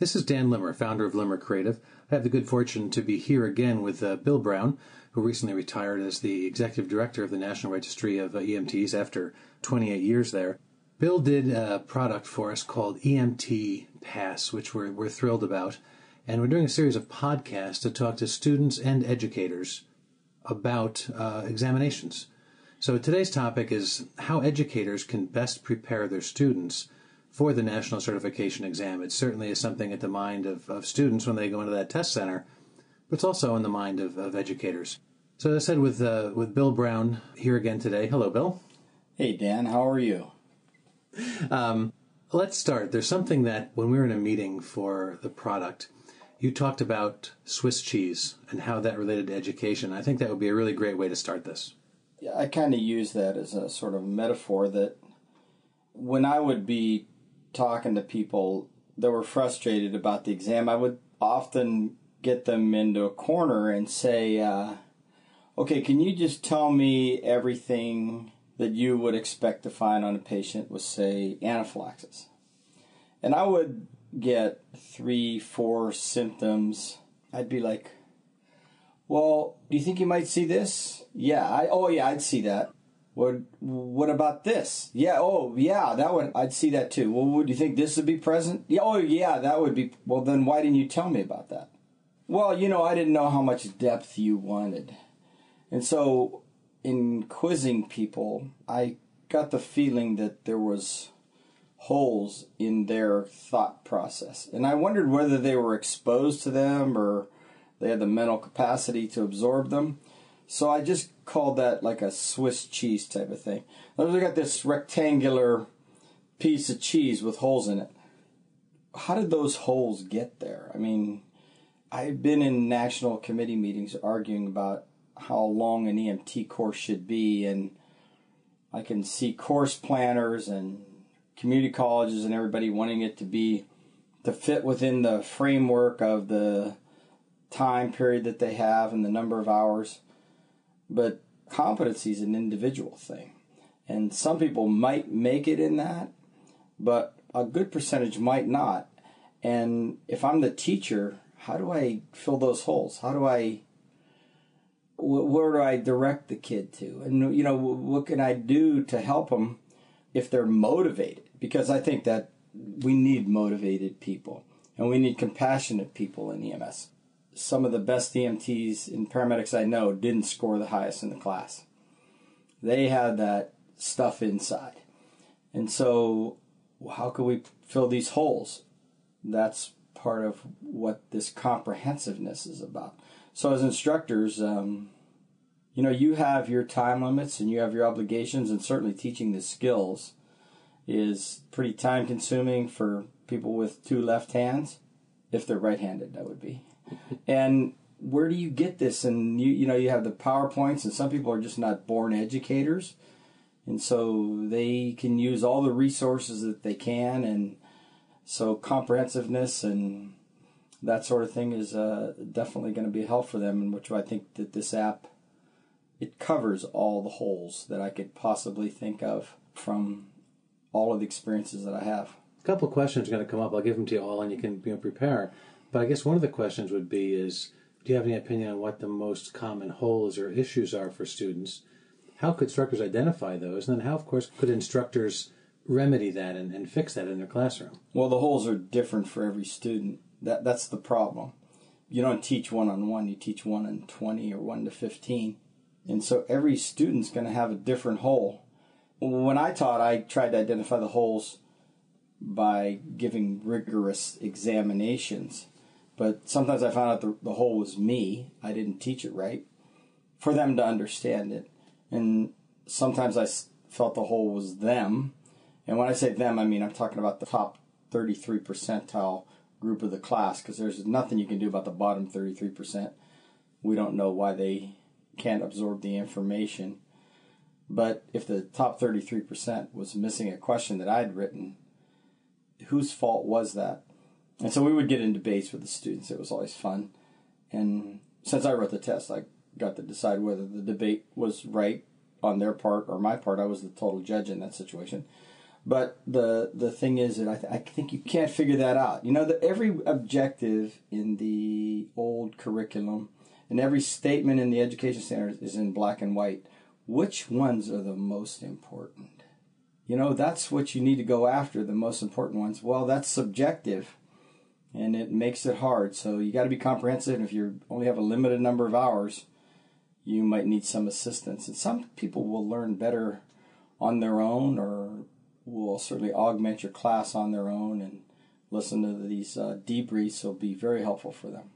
This is Dan Limmer, founder of Limmer Creative. I have the good fortune to be here again with Bill Brown, who recently retired as the executive director of the National Registry of EMTs after 28 years there. Bill did a product for us called NREMT-PRep, which we're thrilled about. And we're doing a series of podcasts to talk to students and educators about examinations. So today's topic is how educators can best prepare their students for the national certification exam. It certainly is something at the mind of students when they go into that test center, but it's also in the mind of educators. So as I said, with Bill Brown here again today. Hello, Bill. Hey, Dan. How are you? Let's start. There's something that when we were in a meeting for the product, you talked about Swiss cheese and how that related to education. I think that would be a really great way to start this. Yeah, I kind of use that as a sort of metaphor that when I would be talking to people that were frustrated about the exam, I would often get them into a corner and say, okay, can you just tell me everything that you would expect to find on a patient with, say, anaphylaxis? And I would get 3-4 symptoms. I'd be like, well, do you think you might see this? Yeah, I'd see that. What about this? Yeah, that would, I'd see that too. Well, would you think this would be present? Yeah, that would be. Well, then why didn't you tell me about that? Well, I didn't know how much depth you wanted. And so in quizzing people, I got the feeling that there was holes in their thought process. And I wondered whether they were exposed to them or they had the mental capacity to absorb them. So I just called that like a Swiss cheese type of thing. I got this rectangular piece of cheese with holes in it. How did those holes get there? I mean, I've been in national committee meetings arguing about how long an EMT course should be, and I can see course planners and community colleges and everybody wanting it to fit within the framework of the time period that they have and the number of hours. But competency is an individual thing. And some people might make it in that, but a good percentage might not. And if I'm the teacher, how do I fill those holes? Where do I direct the kid to? And, what can I do to help them if they're motivated? Because I think that we need motivated people and we need compassionate people in EMS. Some of the best EMTs and paramedics I know didn't score the highest in the class. They had that stuff inside. And so how can we fill these holes? That's part of what this comprehensiveness is about. So as instructors, you have your time limits and you have your obligations, and certainly teaching the skills is pretty time consuming for people with two left hands. If they're right-handed, that would be. And where do you get this? And you have the PowerPoints, and some people are just not born educators, and so they can use all the resources that they can, and so comprehensiveness and that sort of thing is definitely going to be a help for them, and which I think that this app, it covers all the holes that I could possibly think of from all of the experiences that I have. A couple of questions are going to come up. I'll give them to you all, and you can prepare. But I guess one of the questions would be is, do you have any opinion on what the most common holes or issues are for students? How could instructors identify those? And then how, of course, could instructors remedy that and fix that in their classroom? Well, the holes are different for every student. That's the problem. You don't teach one-on-one. You teach 1-on-20 or 1-15. And so every student's going to have a different hole. When I taught, I tried to identify the holes by giving rigorous examinations. But sometimes I found out the hole was me. I didn't teach it right for them to understand it. And sometimes I felt the hole was them. And when I say them, I mean I'm talking about the top 33 percentile group of the class, because there's nothing you can do about the bottom 33%. We don't know why they can't absorb the information. But if the top 33% was missing a question that I'd written, whose fault was that? And so we would get in debates with the students. It was always fun. And since I wrote the test, I got to decide whether the debate was right on their part or my part. I was the total judge in that situation. But the thing is that I think you can't figure that out. You know, that every objective in the old curriculum and every statement in the education standards is in black and white. Which ones are the most important? You know, that's what you need to go after, the most important ones. Well, that's subjective, and it makes it hard. So you got to be comprehensive. And if you only have a limited number of hours, you might need some assistance. And some people will learn better on their own, or will certainly augment your class on their own, and listen to these debriefs will be very helpful for them.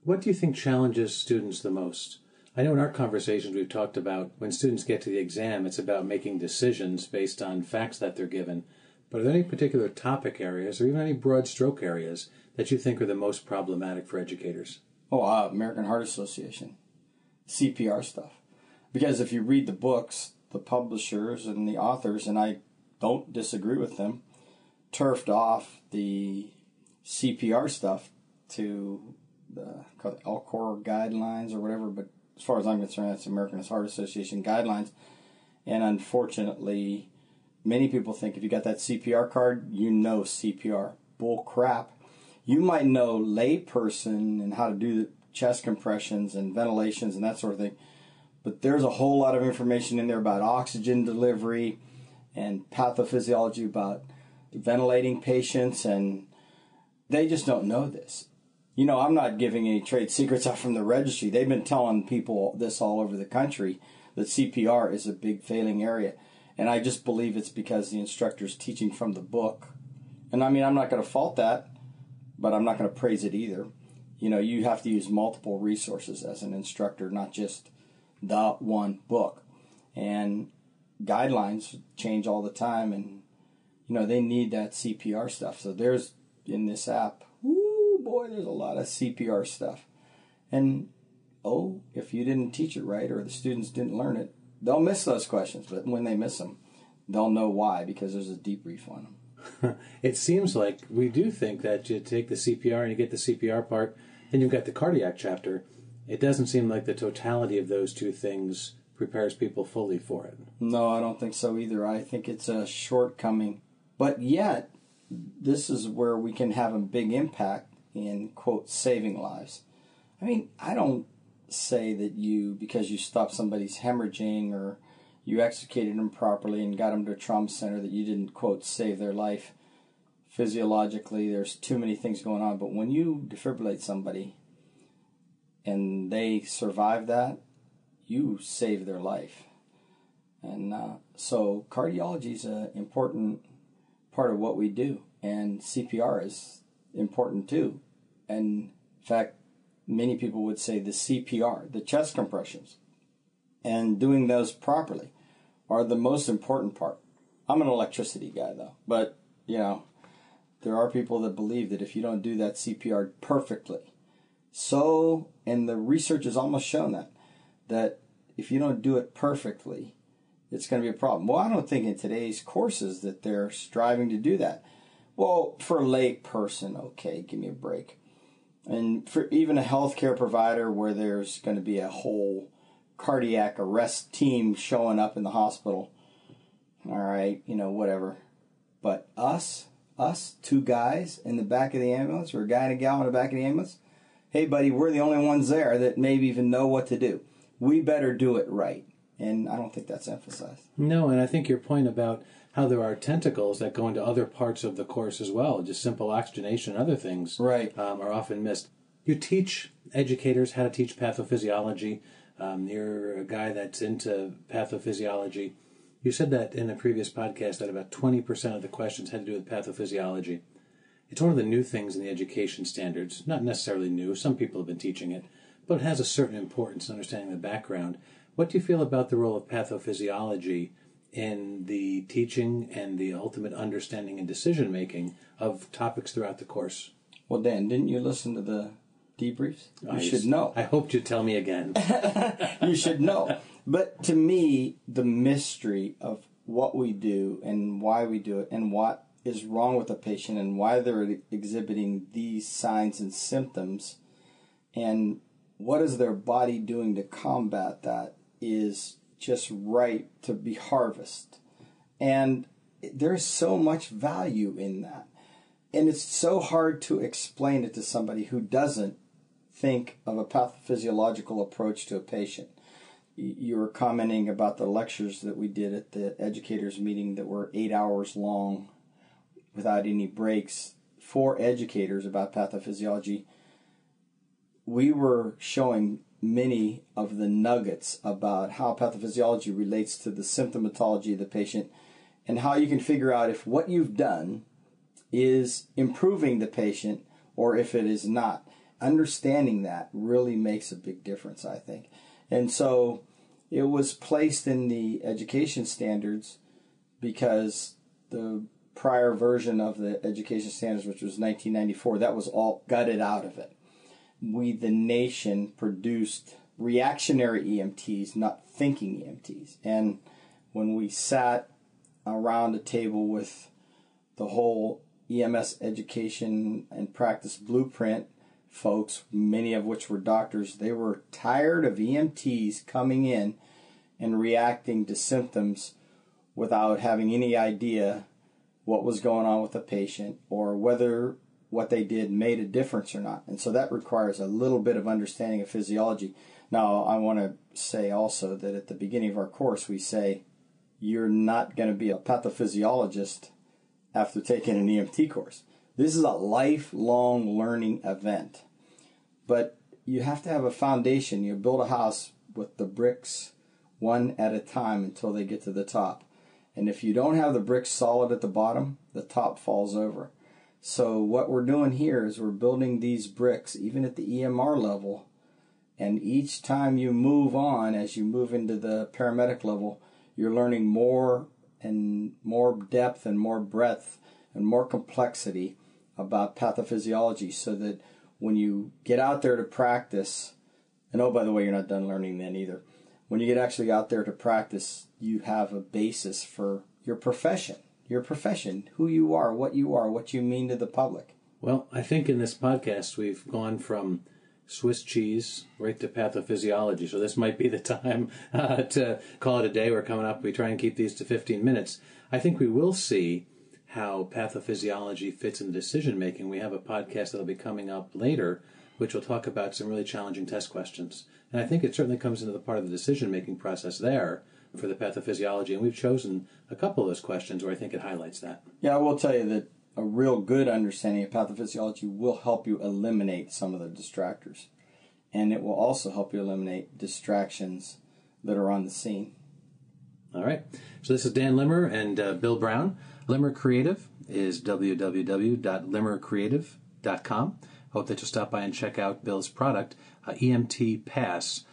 What do you think challenges students the most? I know in our conversations we've talked about when students get to the exam, it's about making decisions based on facts that they're given. But are there any particular topic areas or even any broad stroke areas that you think are the most problematic for educators? American Heart Association, CPR stuff. Because if you read the books, the publishers and the authors, and I don't disagree with them, turfed off the CPR stuff to the Alcor guidelines or whatever, but as far as I'm concerned, that's American Heart Association guidelines. And unfortunately, many people think if you got that CPR card, you know CPR. Bull crap. You might know layperson and how to do the chest compressions and ventilations and that sort of thing, but there's a whole lot of information in there about oxygen delivery and pathophysiology, about ventilating patients, and they just don't know this. You know, I'm not giving any trade secrets out from the registry. They've been telling people this all over the country, that CPR is a big failing area. And I just believe it's because the instructor's teaching from the book. And I mean, I'm not going to fault that, but I'm not going to praise it either. You know, you have to use multiple resources as an instructor, not just the one book. And guidelines change all the time, and, you know, they need that CPR stuff. So there's, in this app, boy, there's a lot of CPR stuff. And, if you didn't teach it right or the students didn't learn it, they'll miss those questions. But when they miss them, they'll know why, because there's a debrief on them. It seems like we do think that you take the CPR and you get the CPR part, then you've got the cardiac chapter. It doesn't seem like the totality of those two things prepares people fully for it. No, I don't think so either. I think it's a shortcoming. But yet, this is where we can have a big impact in, quote, saving lives. I mean, I don't say that because you stopped somebody's hemorrhaging or you extricated them properly and got them to a trauma center, that you didn't, quote, save their life. Physiologically, there's too many things going on. But when you defibrillate somebody and they survive that, you save their life. And so cardiology is an important part of what we do. And CPR is important too. And in fact, many people would say the CPR, the chest compressions, and doing those properly are the most important part. I'm an electricity guy though, but you know, there are people that believe that if you don't do that CPR perfectly, and the research has almost shown that if you don't do it perfectly, it's going to be a problem. Well, I don't think in today's courses that they're striving to do that. Well, for a lay person, okay, give me a break. And for even a healthcare provider where there's going to be a whole cardiac arrest team showing up in the hospital, all right, you know, whatever. But us, two guys in the back of the ambulance, or a guy and a gal in the back of the ambulance, hey, buddy, we're the only ones there that maybe even know what to do. We better do it right. And I don't think that's emphasized. No, and I think your point about how there are tentacles that go into other parts of the course as well, just simple oxygenation and other things, right, are often missed. You teach educators how to teach pathophysiology. You're a guy that's into pathophysiology. You said that in a previous podcast that about 20% of the questions had to do with pathophysiology. It's one of the new things in the education standards. Not necessarily new. Some people have been teaching it. But it has a certain importance in understanding the background. What do you feel about the role of pathophysiology in the teaching and the ultimate understanding and decision-making of topics throughout the course? Well, Dan, didn't you listen to the debriefs? You should know. I hoped you'd tell me again. You should know. But to me, the mystery of what we do and why we do it and what is wrong with the patient and why they're exhibiting these signs and symptoms and what is their body doing to combat that is just right to be harvested. And there's so much value in that. And it's so hard to explain it to somebody who doesn't think of a pathophysiological approach to a patient. You were commenting about the lectures that we did at the educators meeting that were 8 hours long without any breaks for educators about pathophysiology. We were showing many of the nuggets about how pathophysiology relates to the symptomatology of the patient and how you can figure out if what you've done is improving the patient or if it is not. Understanding that really makes a big difference, I think. And so it was placed in the education standards because the prior version of the education standards, which was 1994, that was all gutted out of it. We, the nation, produced reactionary EMTs, not thinking EMTs. And when we sat around a table with the whole EMS education and practice blueprint folks, many of which were doctors, they were tired of EMTs coming in and reacting to symptoms without having any idea what was going on with the patient or whether what they did made a difference or not. And so that requires a little bit of understanding of physiology. Now, I want to say also that at the beginning of our course, we say you're not going to be a pathophysiologist after taking an EMT course. This is a lifelong learning event. But you have to have a foundation. You build a house with the bricks one at a time until they get to the top. And if you don't have the bricks solid at the bottom, the top falls over. So what we're doing here is we're building these bricks even at the EMR level. And each time you move on, as you move into the paramedic level, you're learning more and more depth and more breadth and more complexity about pathophysiology so that when you get out there to practice, and oh, by the way, you're not done learning then either. When you get actually out there to practice, you have a basis for your profession, who you are, what you mean to the public. Well, I think in this podcast we've gone from Swiss cheese right to pathophysiology, so this might be the time to call it a day. We're coming up. We try and keep these to 15 minutes. I think we will see how pathophysiology fits in decision-making. We have a podcast that will be coming up later, which will talk about some really challenging test questions. And I think it certainly comes into the part of the decision-making process there for the pathophysiology, and we've chosen a couple of those questions where I think it highlights that. Yeah, I will tell you that a real good understanding of pathophysiology will help you eliminate some of the distractors. And it will also help you eliminate distractions that are on the scene. All right. So this is Dan Limmer and Bill Brown. Limmer Creative is www.limmercreative.com. Hope that you'll stop by and check out Bill's product, EMT PASS.